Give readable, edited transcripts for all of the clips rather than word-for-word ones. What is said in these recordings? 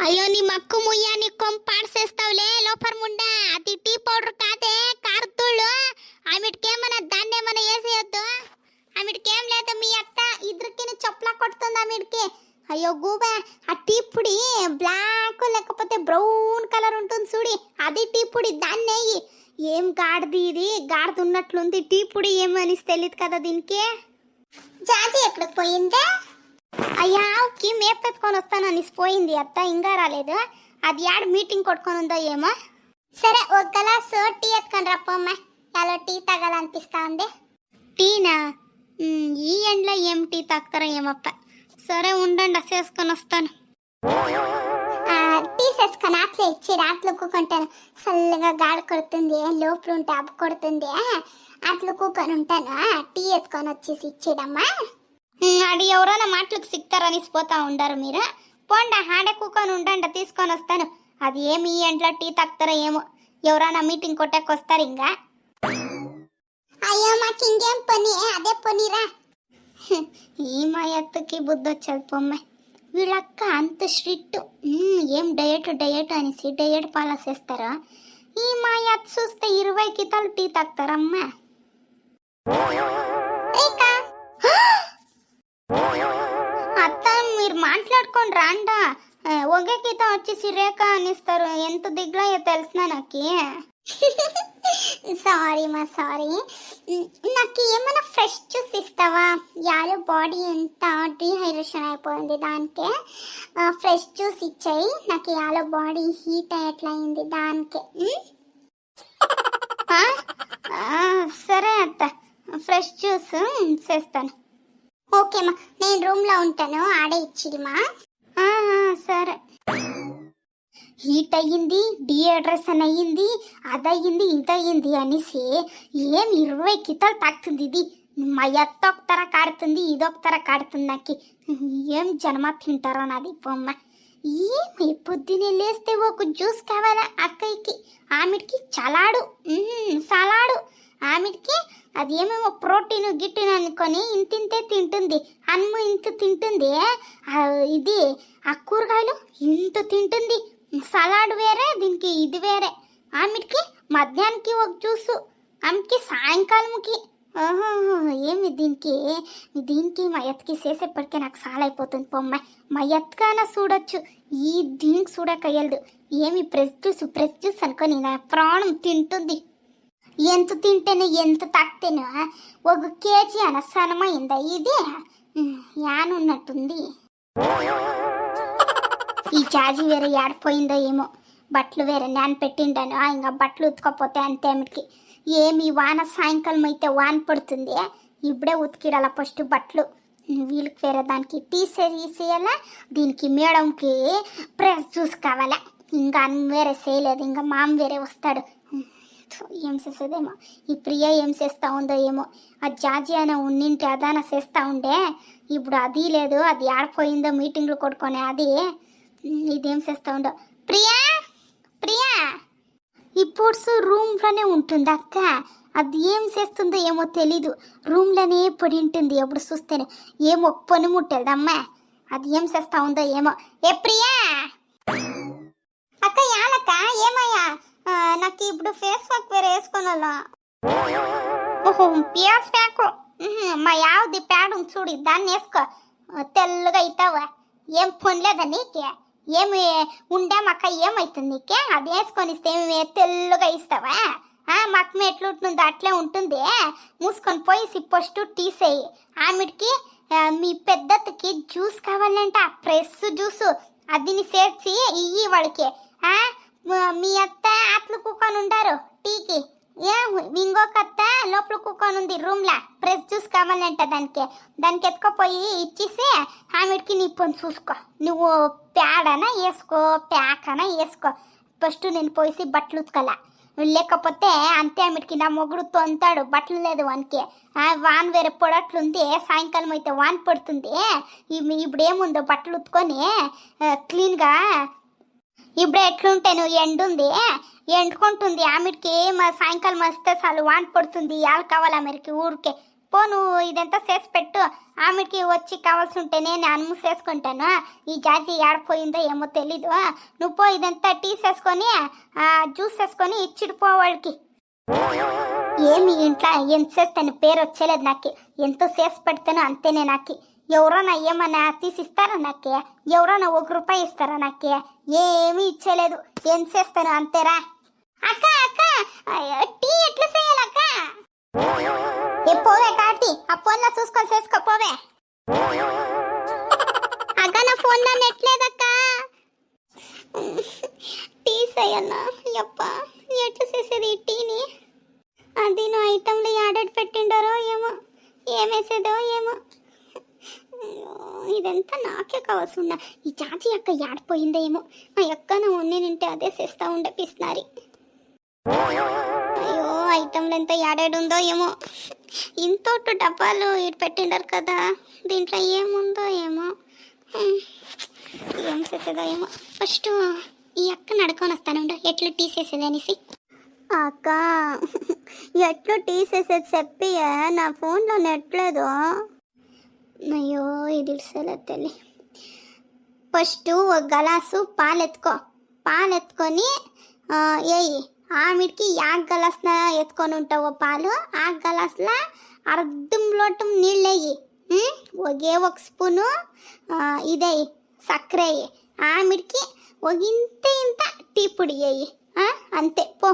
అయ్యో నీ మక్కు ముయ్యా నీ కొంపాడ్సేస్తావులే లోపర్ ముండా. అది టీ పౌడర్ కాదే కారుతుళ్ళు. ఆమెటికేమన్నా దాన్ని ఏమన్నా వేసేయొద్దు. ఆమెటికేం లేదు మీ అత్త ఇద్దరికి చొప్పులా కొడుతుంది ఆమెటికి. అయ్యో గూబా ఆ టీ పొడి బ్లాక్ లేకపోతే బ్రౌన్ కలర్ ఉంటుంది చూడి, అది టీ పొడి దాన్ని వేయి. ఏం గాడిది ఇది, గాడిద ఉన్నట్లుంది. టీ పొడి ఏమని తెలియదు కదా దీనికి. జాజి ఎక్కడికి పోయిందే? అయ్యాకి మేపెత్తుకొని వస్తానని పోయింది అత్త, ఇంకా రాలేదు. అది యాడ్ మీటింగ్ కొట్టుకొని ఉందో ఏమో. సరే ఒక గ్లాస్ టీ ఎత్తుకొని రప్పమ్మ, చాలా టీ తాగాలనిపిస్తా ఉంది. టీనా? ఈ ఎండ్లో ఏం టీ తాగుతారో ఏమప్ప. సరే ఉండండి చేసుకొని వస్తాను. టీ చేసుకొని అట్లా ఇచ్చి అట్లు కూకుంటాను. చల్లగా గాలి కొడుతుంది, లోపల ఉంటే అబ్బు కొడుతుంది. అట్లు కూకొని ఉంటాను. టీ ఎత్తుకొని వచ్చేసి ఇచ్చేడమ్మా. అది ఎవరైనా మాటలకు సిక్తారని పోతా ఉండారు మీరు. పోండా ఆడే కూకొని ఉండండి, తీసుకొని వస్తాను. అది ఏమి ఈ ఎంట్లో టీ తాగుతారో ఏమో, ఎవరైనా మీటింగ్ కొట్టకు వస్తారు ఇంకా. అయ్యో మాకు ఇంకేం పని, అదే పనిరా. ఈ మా ఎత్తుకి బుద్ధి వచ్చేది పొమ్మ. వీళ్ళక్క అంత స్ట్రిక్ట్. ఏం డయట్ అనేసి డయట్ పాలసేస్తారా. ఈ మా ఎత్త చూస్తే 20 కితాలు టీ తాగుతారమ్మా. అత్త మీరు మాట్లాడుకొని రాండా. ఒకే గీత వచ్చేసి రేఖ అనిస్తారు. ఎంత దిగ్గులో తెలిసిన నాకు. సారీ మా సారీ. నాకు ఏమైనా ఫ్రెష్ జ్యూస్ ఇస్తావా? యాలో బాడీ ఎంత డీహైడ్రేషన్ అయిపోయింది, దానికే ఫ్రెష్ జ్యూస్ ఇచ్చాయి. నాకు యాలో బాడీ హీట్ ఎట్లా అయింది దానికే. సరే అత్త, ఫ్రెష్ జ్యూస్ చేస్తాను. ఓకేమ్మా, నేను రూమ్లో ఉంటాను, ఆడే ఇచ్చిడిమా. సరే. హీట్ అయ్యింది, డిహైడ్రేషన్ అయ్యింది, అదయ్యింది ఇదయ్యింది అనేసి ఏం 20 కితాలు తాకుతుంది ఇది. మా ఎత్త ఒక తర కాడుతుంది, ఇదొక తర కాడుతుంది. నాకు ఏం జన్మ తింటారో నాది బొమ్మ. ఏమి పొద్దున్నే లేస్తే ఒక జ్యూస్ కావాలా అక్కయ్యకి, ఆమెకి చలాడు సలాడు. ఆమెకి అది ఏమేమో ప్రోటీన్ గిట్టిన్ అనుకొని ఇంతింతే తింటుంది. అన్నం ఇంత తింటుంది, ఇది ఆ కూరగాయలు ఇంత తింటుంది. సలాడ్ వేరే, దీనికి ఇది వేరే. ఆమెకి మధ్యాహ్నానికి ఒక జ్యూసు, ఆమెకి సాయంకాలంకి. ఏమి దీనికి మా ఎత్తుకి చేసేప్పటికే నాకు చాలా అయిపోతుంది పొమ్మ. మా ఎత్తుకైనా చూడొచ్చు, ఈ దీనికి చూడకయ్యదు. ఏమి ప్రెస్ జ్యూస్ అనుకొని నా ప్రాణం తింటుంది. ఎంత తింటేనే ఎంత తాకితేనో 1 కేజీ అనసనమైందా ఇది. యానున్నట్టుంది. ఈ జాజి వేరే ఏడిపోయిందో ఏమో. బట్టలు వేరే నేను పెట్టిండాను, ఇంకా బట్టలు ఉతకపోతే అంతేమిటికి. ఏమి వాన సాయంకాలం అయితే వాన పడుతుంది. ఇప్పుడే ఉతికిడాల ఫస్ట్ బట్టలు. వీళ్ళకి వేరే దానికి టీ చేయాలా, దీనికి మేడంకి ప్రెస్ జ్యూస్ కావాలా. ఇంకా వేరే చేయలేదు, ఇంకా మామ వేరే వస్తాడు. ఏం చేసేదేమో ఈ ప్రియ, ఏం చేస్తూ ఉందో ఏమో. ఆ జాజి అయినా ఉన్నింటి అదాన చేస్తూ ఉండే, ఇప్పుడు అది లేదు. అది ఆడిపోయిందో మీటింగ్లు కొట్టుకొని అది. ఇదేం చేస్తూ ఉండో. ప్రియా ప్రియా ఇప్పుడు రూమ్లోనే ఉంటుంది అక్క. అది ఏం చేస్తుందో ఏమో తెలీదు, రూమ్లోనే పడి ఉంటుంది. ఎప్పుడు చూస్తేనే ఏమో పని ముట్టేదమ్మా. అది ఏం చేస్తూ ఉందో ఏమో. ఏ ప్రియా అక్క, యాలక్క ఏమయ్యా? నాకు ఇప్పుడు ఫేస్ వాక్ వేరే వేసుకోవాలా. ఓహో పియాస్ ప్యాకు. మా యావది ప్యాడ్ చూడు, దాన్ని వేసుకో, తెల్లగా అవుతావా. ఏం పొనలేదా నీకే? ఏమి ఉండేమక్క ఏమవుతుంది నీకే? అది వేసుకొని ఇస్తే ఏమి తెల్లగా ఇస్తావా? మక్క ఎట్లుంటుందో అట్లే ఉంటుంది. మూసుకొని పోయి ఫస్ట్ టీ చేయి. ఆమెకి మీ పెద్దకి జ్యూస్ కావాలంట, ఫ్రెష్ జ్యూసు. అదిని చేర్చి ఇయ్యి వాడికి. మీ అత్త అట్లు కూకొని ఉండారు టీకి. ఇంకొక అత్త లోపల కూకొని ఉంది రూమ్లా, ఫ్రెష్ జ్యూస్ కావాలంట దానికి ఎత్తుకపోయి ఇచ్చేసి ఆమెకి నీ పని చూసుకో. నువ్వు ప్యాడనా వేసుకో, ప్యాకనా వేసుకో. ఫస్ట్ నేను పోయి బట్టలు ఉతకలా, లేకపోతే అంతే ఆమెకి నా మొగుడు తొంతాడు. బట్టలు లేదు వానికి. వాన వేరే పొడట్లుంది, సాయంకాలం అయితే వాన పడుతుంది. ఇప్పుడు ఏముందో బట్టలు ఉతుకొని క్లీన్గా. ఇప్పుడు ఎట్లుంటే నువ్వు ఎండుంది, ఎండుకుంటుంది. ఆమెకి సాయంకాలం వస్తే చాలు వాన పడుతుంది. యాలు కావాలి ఆమెకి ఊరికే పో నువ్వు ఇదంతా చేసి పెట్టు. ఆమెకి వచ్చి కావాల్సి ఉంటే నేను అన్ము చేసుకుంటాను. ఈ జాజి ఆడిపోయిందో ఏమో తెలీదు. నువ్వు పో ఇదంతా టీ చేసుకొని జ్యూస్ చేసుకొని ఇచ్చిడు పో వాళ్ళకి. ఏమి ఇంట్లో ఎంత చేస్తాను పేరు వచ్చేలేదు నాకు. ఎంతో చేసి పెడతాను అంతేనే నాకు. ఎవరైనా ఏమన్నా తీసిస్తారా నాకే? ఎవరైనా 1 రూపాయి ఇస్తారా నాకే? ఏమీ ఇచ్చేలేదు. ఏం చేస్తాను అంతేరా. అక్క అక్క టీ ఎట్లా చేయాలక్క? ఏ పోవే కాటి ఆ ఫోన్లో చూసుకొని చేసుకోపోవే. అక్క నా ఫోన్లో నెట్ లేదక్క. టీ చేయాలా? యప్ప ఎట్లా చేసేది ఈ టీని? అది నా ఐటెంలో యాడెడ్ పెట్టిండారో ఏమో, ఏమేసేదో ఏమో. ఇదంతా నాకే కావాల్సి ఉన్నా. ఈ చాచి అక్క యాడిపోయిందో ఏమో. ఆ అక్క నా ఉన్ని నింటే అదే చేస్తా ఉండే పిస్నారి. అయ్యో ఐటెంలు ఎంత యాడేడుందో ఏమో. ఇంతోటి డబ్బాలు ఇటు పెట్టిండారు కదా, దీంట్లో ఏముందో ఏమో, ఏం చేసేదో ఏమో. ఫస్ట్ ఈ అక్క నడుకొని వస్తానుండు ఎట్లా టీ చేసేది అనేసి. అక్క ఎట్లా టీ చేసేది చెప్పి, నా ఫోన్లో నెట్ లేదు. అయ్యో ఇది ఇడ్సలేదు తల్లి. ఫస్ట్ ఒక గ్లాసు పాలు ఎత్తుకొని ఏయి ఆమెకి 1 గ్లాసున ఎత్తుకొని ఉంటావు పాలు. ఆ గ్లాసులో అర్ధం లోటం నీళ్ళు వేయి. ఒక స్పూను ఇదే చక్కెర వేయి. ఆమెకి ఒక ఇంత టీ పొడి వేయి. అంతే పో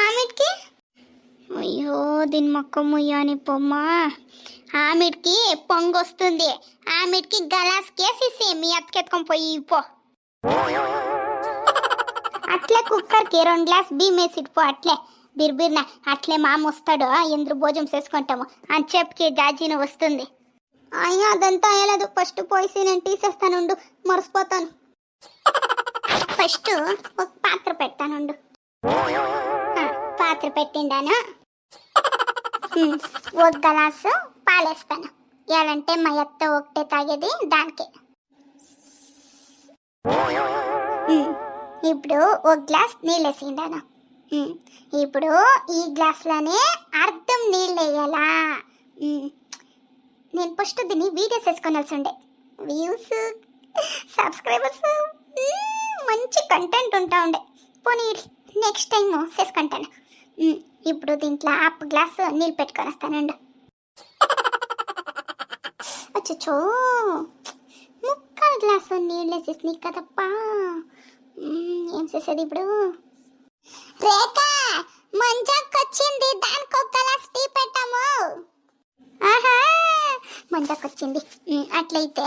ఆమెకి. అయ్యో దీని మొక్క ముయ్యాని పొమ్మ. ఆమెకి పొంగు వస్తుంది. ఆమెకి గలాస్ కేసేసి మీ అత్తకెత్తుకొని పోయి పో. అట్లే కుక్కర్కి 2 గ్లాస్ బియ్యం వేసిడు పో. అట్లే బిర్బిర్న అట్లే మామ వస్తాడు, ఎందుకు భోజనం చేసుకుంటాము అని చెప్పి జాజీని వస్తుంది. అయ్యో అదంతా అయ్యలేదు. ఫస్ట్ పోయి నేను తీసేస్తానుండు, మర్చిపోతాను. ఫస్ట్ ఒక పాత్ర పెడతానుండు. పాత్ర పెట్టిండాను. 1 గ్లాసు పాలేస్తాను. ఎలాంటే మా అత్త ఒకటే తాగేది దానికి. ఇప్పుడు 1 గ్లాస్ నీళ్ళు వేసిండాను. ఇప్పుడు ఈ గ్లాస్లోనే అర్ధం నీళ్ళు వేయాలా. నేను ఫస్ట్ దీన్ని వీడియోస్ వేసుకోవాల్సి ఉండే. వ్యూస్ సబ్స్క్రైబర్స్ మంచి కంటెంట్ ఉంటా ఉండే. పోనీ నెక్స్ట్ టైం చేసుకుంటాను. ఇప్పుడు దీంట్లో 1/2 గ్లాసు నీళ్ళు పెట్టుకొని వస్తానండి. అచ్చో 3/4 గ్లాసు నీళ్ళు వేసేసినాయి కదప్పా. ఏం చేసేది ఇప్పుడు? రేఖ మంజాకొచ్చింది, దానికి 1 గ్లాస్ టీ పెట్టాము. ఆహా మంజాకొచ్చింది. అట్లయితే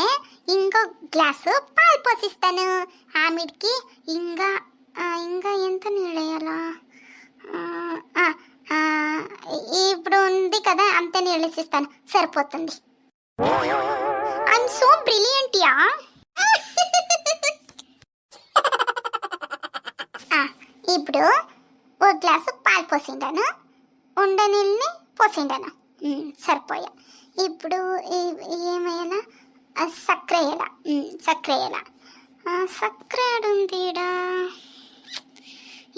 ఇంకో గ్లాసు పాలు పోసిస్తాను. ఆమెకి ఇంకా ఎంత నీళ్ళు వేయాలా? ఇప్పుడు ఉంది కదా అంతే నీళ్ళు వేసిస్తాను, సరిపోతుంది. I'm so brilliant yeah. ఇప్పుడు 1 గ్లాసు పాలు పోసిండాను, ఉండ నీళ్ళని పోసిండాను, సరిపోయా. ఇప్పుడు ఏమయ్యాలా? చక్కెర వేయాలా. చక్కెర ఆడుందిడా.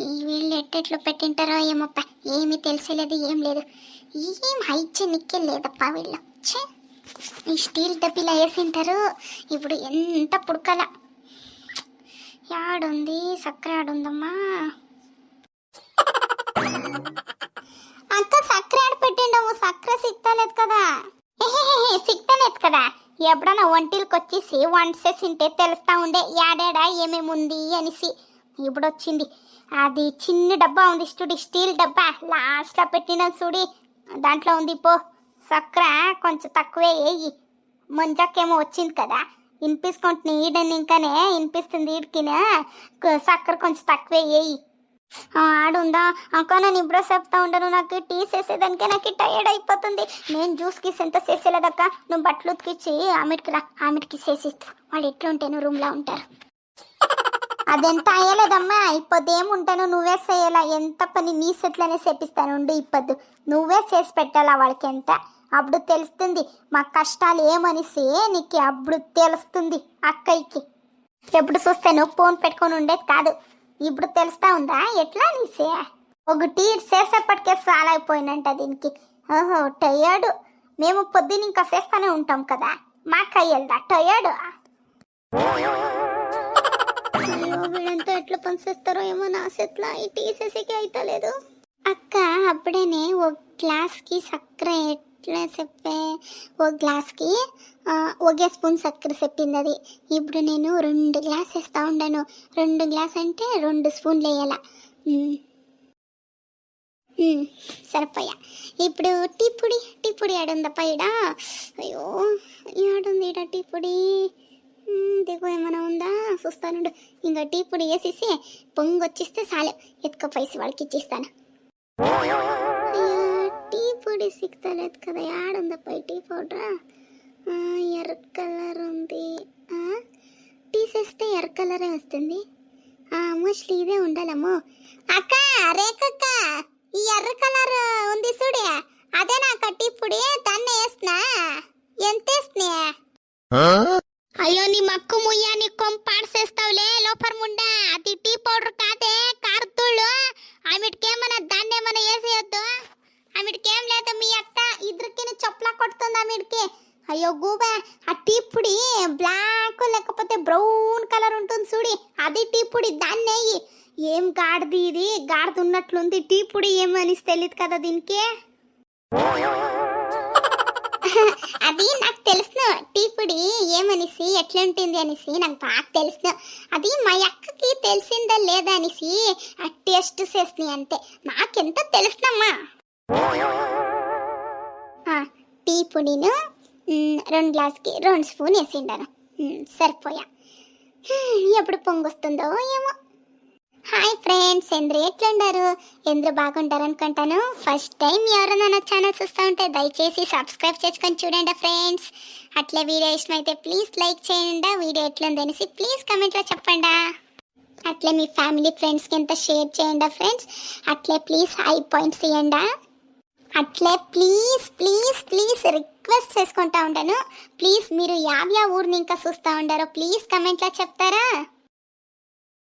ఈ వీళ్ళు ఎట్టెట్లు పెట్టింటారో ఏమప్ప, ఏమీ తెలిసేలేదు, ఏం లేదు. ఏం హైజీనిక్కే లేదప్ప వీళ్ళు. ఈ స్టీల్ డబ్బీలా వేసింటారు. ఇప్పుడు ఎంత పుడకల. యాడుంది చక్కెర? ఆడుందమ్మా. అక్క చక్కెర ఆడ పెట్టిండవు, చక్కెర సిక్తలేదు కదా. సిక్తలేదు కదా. ఎప్పుడన్నా ఒంటికి వచ్చేసి వంట చేసింటే తెలుస్తా ఉండే యాడేడా ఏమేమి ఉంది అనేసి. ఇప్పుడు వచ్చింది. అది చిన్న డబ్బా ఉంది చూడు, స్టీల్ డబ్బా లాస్ట్లో పెట్టిన చూడి, దాంట్లో ఉంది పో చక్కెర. కొంచెం తక్కువే వేయి. ముంజకేమో వచ్చింది కదా, వినిపించుకుంటున్నా ఈడని, ఇంకానే వినిపిస్తుంది ఈడికినా. చక్కెర కొంచెం తక్కువే వేయి. ఆడుందా అక్క? నేను ఇప్పుడో చెప్తా ఉండను, నాకు టీ చేసేదానికే నాకు టైర్డ్ అయిపోతుంది. నేను జ్యూస్ గీస్ ఎంత చేసేలేదక్క. నువ్వు బట్టలు ఉతికిచ్చి ఆమెకి రా, ఆమెకి చేసిస్తూ. వాళ్ళు ఎట్లుంటేను రూమ్లో ఉంటారు. అదెంత అయ్యలేదమ్మా, ఇప్పొద్దు ఏముంటాను, నువ్వే చేయాలా. ఎంత పని నీ సెట్లనే చేపిస్తాను ఉండు. ఇప్పొద్దు నువ్వే చేసి పెట్టాలా వాళ్ళకి. ఎంత అప్పుడు తెలుస్తుంది మా కష్టాలు ఏమనిసి నీకు. అప్పుడు తెలుస్తుంది అక్కయ్యకి. ఎప్పుడు చూస్తే నువ్వు ఫోన్ పెట్టుకొని ఉండేది కాదు. ఇప్పుడు తెలుస్తా ఉందా ఎట్లా నీసే? ఒక టీ చేసేపటికే చాలా అయిపోయినంట దీనికి. ఓహో టయర్డ్. మేము పొద్దున ఇంకా చేస్తానే ఉంటాం కదా, మాకు అయ్యేదా టయర్డ్? వీళ్ళంతా ఎట్లా పనిచేస్తారో ఏమో, నా సెట్లా ఈ టీసీసీకి అయితే లేదు. అక్క అప్పుడేనే ఓ గ్లాస్కి చక్కెర ఎట్లా చెప్పే, ఓ గ్లాస్కి ఒకే స్పూన్ చక్కెర చెప్పింది అది. ఇప్పుడు నేను 2 గ్లాస్ వేస్తూ ఉండాను. 2 గ్లాస్ అంటే 2 స్పూన్లు వేయాల. సరిపోయా. ఇప్పుడు టీ పొడి ఆడుందప్ప ఈడ. అయ్యో ఆడుంది ఈడ టీ పొడి. దిగు ఏమైనా ఉందా చూస్తానుండు. ఇంకా టీ పొడి వేసేసి పొంగు వచ్చిస్తే చాలు, ఎత్తుకపోయేసి వాళ్ళకి ఇచ్చేస్తాను. టీ పొడి సిక్తలేదు కదా, ఆడుందప్ప టీ పౌడర్. ఎర్ర కలర్ ఉంది. టీ చేస్తే ఎర్ర కలరే వస్తుంది. మోస్ట్లీ ఇదే ఉండాలమ్మో. అక్క రేఖక్క, ఈ ఎర్ర కలర్ ఉంది చూడే, అదే నాకు టీ పొడి, దాన్ని వేస్తున్నా. ఎంత వేస్తున్నా? అయ్యో నీ మక్కు ముయ్యా, నీ కొంపాడ్సేస్తావులే లోపల ముండా. అది టీ పౌడర్ కాదే, కార్తూళ్ళు. ఆమెకేమన్నా దాన్ని ఏమన్నా వేసేయొద్దు. ఆమెకేం లేదు, మీ అత్త ఇద్దరికి చొప్పులా కొడుతుంది ఆమెకి. అయ్యో గూబా, ఆ టీ పొడి బ్లాక్ లేకపోతే బ్రౌన్ కలర్ ఉంటుంది చూడి, అది టీ పొడి, దాన్ని వేయి. ఏం గాడిది ఇది, గాడిద ఉన్నట్లుంది. టీ పొడి ఏమని తెలియదు కదా దీనికి. అది నాకు తెలుసు, టీ పొడి ఏమనిసి ఎట్లుంటుంది అనేసి నాకు బాగా తెలుసు. అది మా అక్కకి తెలిసిందా లేదా అనేసి ఆ టేస్ట్ చేసినాయి అంతే, నాకెంత తెలుసునమ్మా. టీ పొడిను 2 గ్లాస్కి 2 స్పూన్ వేసిండాను, సరిపోయా. ఎప్పుడు పొంగొస్తుందో ఏమో. హాయ్ ఫ్రెండ్స్, ఎందరు ఎట్లుండారు? ఎందరు బాగుంటారు అనుకుంటాను. ఫస్ట్ టైం ఎవరైనా నా ఛానల్ చూస్తూ ఉంటే దయచేసి సబ్స్క్రైబ్ చేసుకొని చూడండి ఫ్రెండ్స్. అట్లే వీడియో ఇష్టమైతే ప్లీజ్ లైక్ చేయండి. వీడియో ఎట్లుందనేసి ప్లీజ్ కమెంట్లో చెప్పండి. అట్లే మీ ఫ్యామిలీ ఫ్రెండ్స్కి ఎంత షేర్ చేయండి ఫ్రెండ్స్. అట్లే ప్లీజ్ హై పాయింట్స్ ఇవ్వండి. అట్లే ప్లీజ్ ప్లీజ్ ప్లీజ్ రిక్వెస్ట్ చేసుకుంటా ఉంటాను, ప్లీజ్ మీరు యావ్యా ఊరిని ఇంకా చూస్తూ ఉండారో ప్లీజ్ కమెంట్లో చెప్తారా?